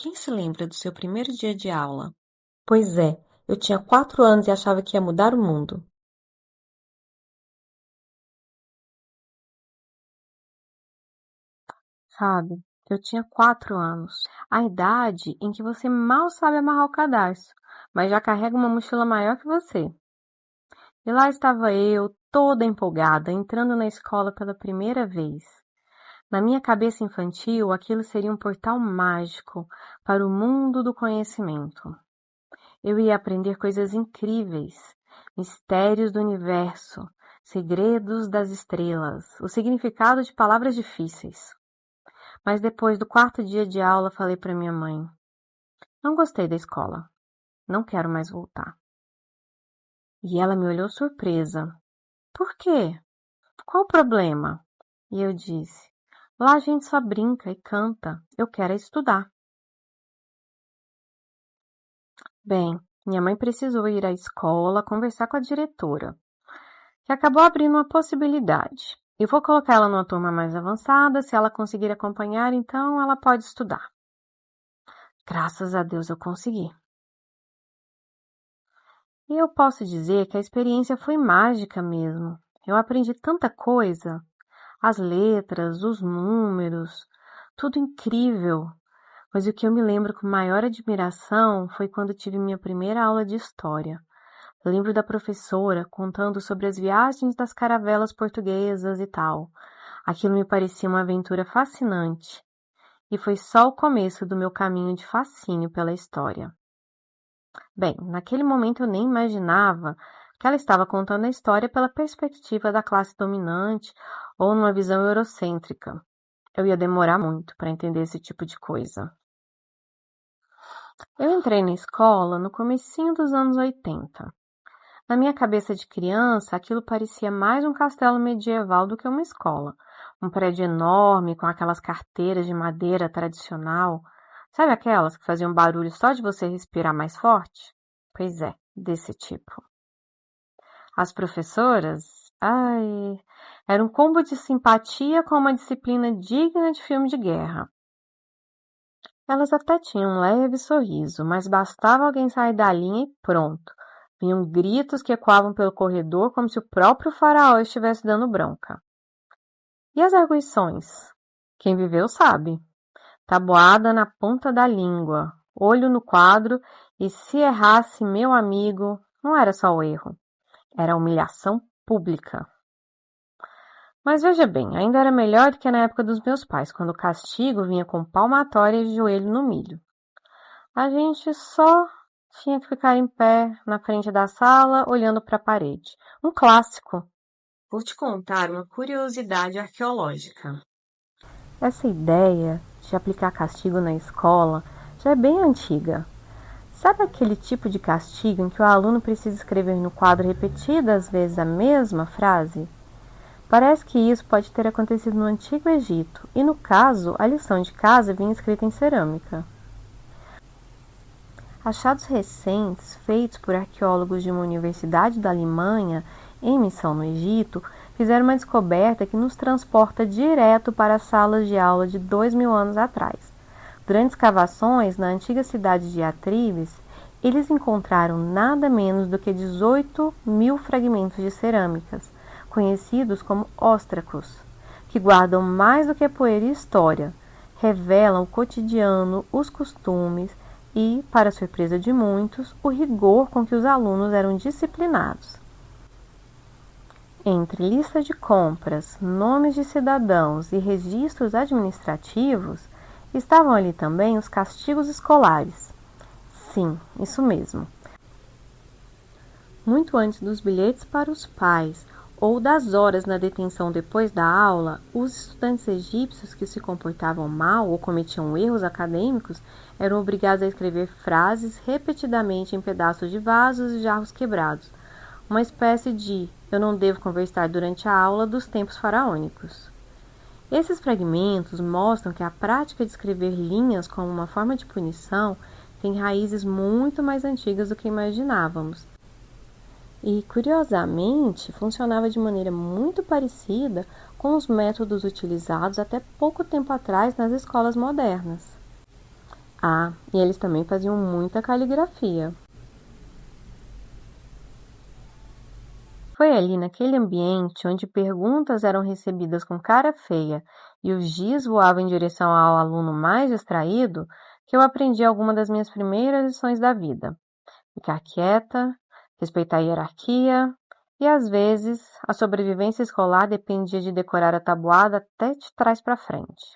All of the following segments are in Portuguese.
Quem se lembra do seu primeiro dia de aula? Pois é, eu tinha 4 anos e achava que ia mudar o mundo. Sabe, eu tinha 4 anos, a idade em que você mal sabe amarrar o cadarço, mas já carrega uma mochila maior que você. E lá estava eu, toda empolgada, entrando na escola pela primeira vez. Na minha cabeça infantil, aquilo seria um portal mágico para o mundo do conhecimento. Eu ia aprender coisas incríveis, mistérios do universo, segredos das estrelas, o significado de palavras difíceis. Mas depois do quarto dia de aula, falei para minha mãe: não gostei da escola, não quero mais voltar. E ela me olhou surpresa. Por quê? Qual o problema? E eu disse: lá a gente só brinca e canta, eu quero é estudar. Bem, minha mãe precisou ir à escola conversar com a diretora, que acabou abrindo uma possibilidade. Eu vou colocar ela numa turma mais avançada, se ela conseguir acompanhar, então ela pode estudar. Graças a Deus eu consegui. E eu posso dizer que a experiência foi mágica mesmo. Eu aprendi tanta coisa, as letras, os números, tudo incrível. Mas o que eu me lembro com maior admiração foi quando tive minha primeira aula de história. Lembro da professora contando sobre as viagens das caravelas portuguesas e tal. Aquilo me parecia uma aventura fascinante, e foi só o começo do meu caminho de fascínio pela história. Bem, naquele momento eu nem imaginava que ela estava contando a história pela perspectiva da classe dominante ou numa visão eurocêntrica. Eu ia demorar muito para entender esse tipo de coisa. Eu entrei na escola no comecinho dos anos 80. Na minha cabeça de criança, aquilo parecia mais um castelo medieval do que uma escola. Um prédio enorme, com aquelas carteiras de madeira tradicional. Sabe aquelas que faziam barulho só de você respirar mais forte? Pois é, desse tipo. As professoras, ai, era um combo de simpatia com uma disciplina digna de filme de guerra. Elas até tinham um leve sorriso, mas bastava alguém sair da linha e pronto. Vinham gritos que ecoavam pelo corredor como se o próprio faraó estivesse dando bronca. E as arguições? Quem viveu sabe. Tabuada na ponta da língua, olho no quadro, e se errasse, meu amigo, não era só o erro, era a humilhação pública. Mas veja bem, ainda era melhor do que na época dos meus pais, quando o castigo vinha com palmatória e de joelho no milho. A gente só tinha que ficar em pé na frente da sala, olhando para a parede. Um clássico. Vou te contar uma curiosidade arqueológica. Essa ideia de aplicar castigo na escola já é bem antiga. Sabe aquele tipo de castigo em que o aluno precisa escrever no quadro repetidas vezes a mesma frase? Parece que isso pode ter acontecido no Antigo Egito, e no caso, a lição de casa vinha escrita em cerâmica. Achados recentes, feitos por arqueólogos de uma universidade da Alemanha em missão no Egito, fizeram uma descoberta que nos transporta direto para as salas de aula de 2000 anos atrás. Durante escavações na antiga cidade de Atribes, eles encontraram nada menos do que 18.000 fragmentos de cerâmicas, conhecidos como óstracos, que guardam mais do que poeira e história, revelam o cotidiano, os costumes e, para surpresa de muitos, o rigor com que os alunos eram disciplinados. Entre lista de compras, nomes de cidadãos e registros administrativos, estavam ali também os castigos escolares. Sim, isso mesmo. Muito antes dos bilhetes para os pais ou das horas na detenção depois da aula, os estudantes egípcios que se comportavam mal ou cometiam erros acadêmicos eram obrigados a escrever frases repetidamente em pedaços de vasos e jarros quebrados, uma espécie de "eu não devo conversar durante a aula" dos tempos faraônicos. Esses fragmentos mostram que a prática de escrever linhas como uma forma de punição tem raízes muito mais antigas do que imaginávamos. E, curiosamente, funcionava de maneira muito parecida com os métodos utilizados até pouco tempo atrás nas escolas modernas. Ah, e eles também faziam muita caligrafia. Foi ali naquele ambiente onde perguntas eram recebidas com cara feia e o giz voava em direção ao aluno mais distraído que eu aprendi alguma das minhas primeiras lições da vida. Ficar quieta, respeitar a hierarquia e, às vezes, a sobrevivência escolar dependia de decorar a tabuada até de trás para frente.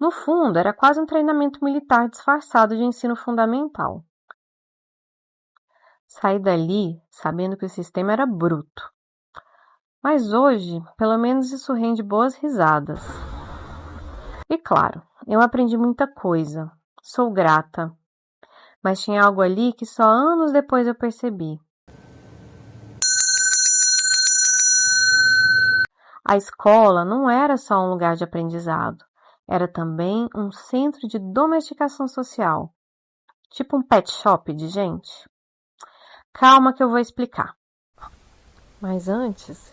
No fundo, era quase um treinamento militar disfarçado de ensino fundamental. Saí dali sabendo que o sistema era bruto. Mas hoje, pelo menos isso rende boas risadas. E claro, eu aprendi muita coisa. Sou grata. Mas tinha algo ali que só anos depois eu percebi. A escola não era só um lugar de aprendizado. Era também um centro de domesticação social. Tipo um pet shop de gente. Calma que eu vou explicar. Mas antes,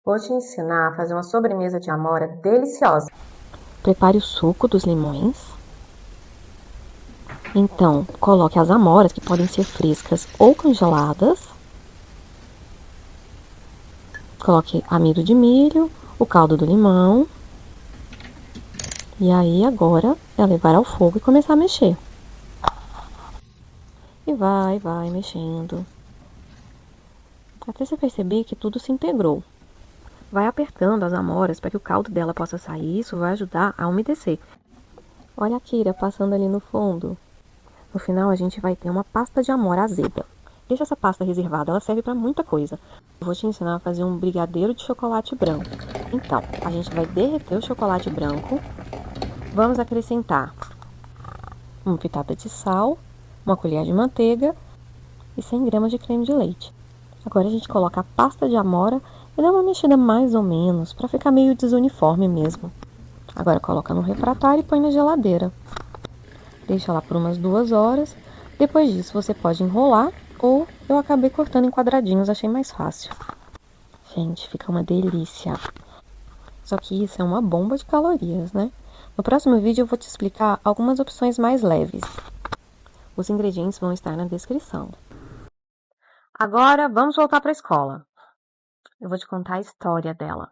vou te ensinar a fazer uma sobremesa de amora deliciosa. Prepare o suco dos limões. Então, coloque as amoras, que podem ser frescas ou congeladas. Coloque amido de milho, o caldo do limão. E aí agora é levar ao fogo e começar a mexer. E vai mexendo. Até você perceber que tudo se integrou. Vai apertando as amoras para que o caldo dela possa sair. Isso vai ajudar a umedecer. Olha a Kira passando ali no fundo. No final a gente vai ter uma pasta de amora azeda. Deixa essa pasta reservada, ela serve para muita coisa. Eu vou te ensinar a fazer um brigadeiro de chocolate branco. Então, a gente vai derreter o chocolate branco. Vamos acrescentar uma pitada de sal, uma colher de manteiga e 100 gramas de creme de leite. Agora a gente coloca a pasta de amora e dá uma mexida mais ou menos, para ficar meio desuniforme mesmo. Agora coloca no refratário e põe na geladeira. Deixa lá por umas 2 horas. Depois disso você pode enrolar ou eu acabei cortando em quadradinhos, achei mais fácil. Gente, fica uma delícia. Só que isso é uma bomba de calorias, né? No próximo vídeo eu vou te explicar algumas opções mais leves. Os ingredientes vão estar na descrição. Agora vamos voltar para a escola. Eu vou te contar a história dela.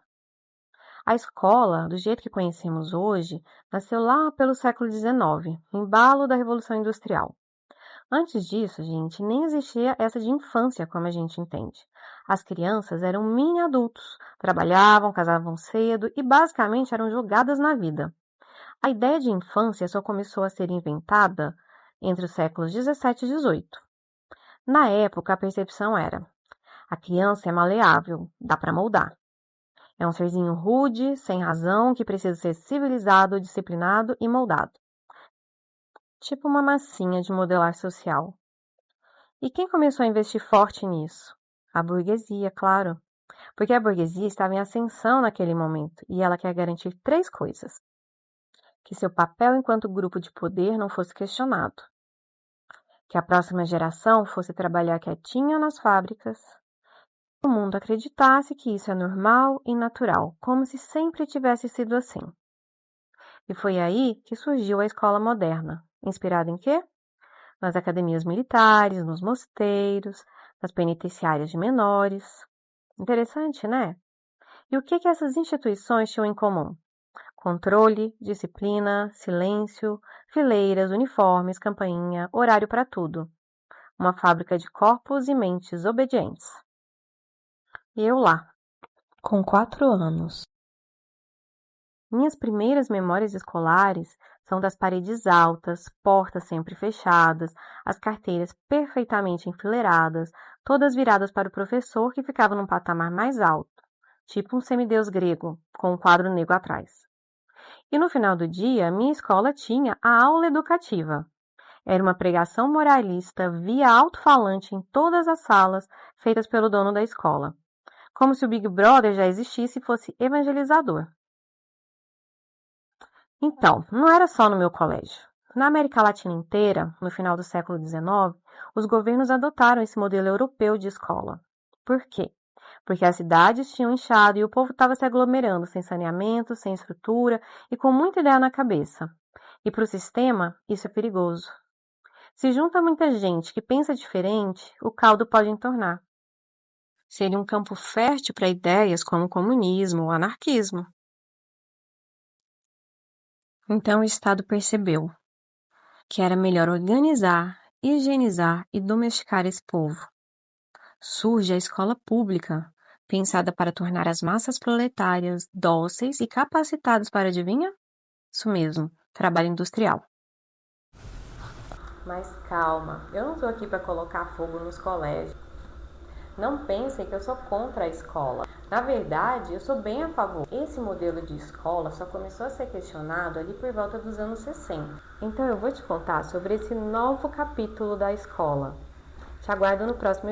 A escola, do jeito que conhecemos hoje, nasceu lá pelo século XIX, embalo da Revolução Industrial. Antes disso, gente, nem existia essa de infância como a gente entende. As crianças eram mini adultos, trabalhavam, casavam cedo e basicamente eram jogadas na vida. A ideia de infância só começou a ser inventada entre os séculos 17 e 18. Na época, a percepção era: a criança é maleável, dá para moldar. É um serzinho rude, sem razão, que precisa ser civilizado, disciplinado e moldado. Tipo uma massinha de modelar social. E quem começou a investir forte nisso? A burguesia, claro. Porque a burguesia estava em ascensão naquele momento e ela quer garantir 3 coisas: que seu papel enquanto grupo de poder não fosse questionado, que a próxima geração fosse trabalhar quietinha nas fábricas, que o mundo acreditasse que isso é normal e natural, como se sempre tivesse sido assim. E foi aí que surgiu a escola moderna, inspirada em quê? Nas academias militares, nos mosteiros, nas penitenciárias de menores. Interessante, né? E o que essas instituições tinham em comum? Controle, disciplina, silêncio, fileiras, uniformes, campainha, horário para tudo. Uma fábrica de corpos e mentes obedientes. E eu lá, com 4 anos. Minhas primeiras memórias escolares são das paredes altas, portas sempre fechadas, as carteiras perfeitamente enfileiradas, todas viradas para o professor que ficava num patamar mais alto, tipo um semideus grego, com um quadro negro atrás. E no final do dia, minha escola tinha a aula educativa. Era uma pregação moralista via alto-falante em todas as salas, feitas pelo dono da escola. Como se o Big Brother já existisse e fosse evangelizador. Então, não era só no meu colégio. Na América Latina inteira, no final do século XIX, os governos adotaram esse modelo europeu de escola. Por quê? Porque as cidades tinham inchado e o povo estava se aglomerando sem saneamento, sem estrutura e com muita ideia na cabeça. E para o sistema, isso é perigoso. Se junta muita gente que pensa diferente, o caldo pode entornar. Seria um campo fértil para ideias como comunismo ou anarquismo. Então o Estado percebeu que era melhor organizar, higienizar e domesticar esse povo. Surge a escola pública, pensada para tornar as massas proletárias dóceis e capacitadas para, adivinha? Isso mesmo, trabalho industrial. Mas calma, eu não estou aqui para colocar fogo nos colégios. Não pensem que eu sou contra a escola. Na verdade, eu sou bem a favor. Esse modelo de escola só começou a ser questionado ali por volta dos anos 60. Então eu vou te contar sobre esse novo capítulo da escola. Te aguardo no próximo episódio.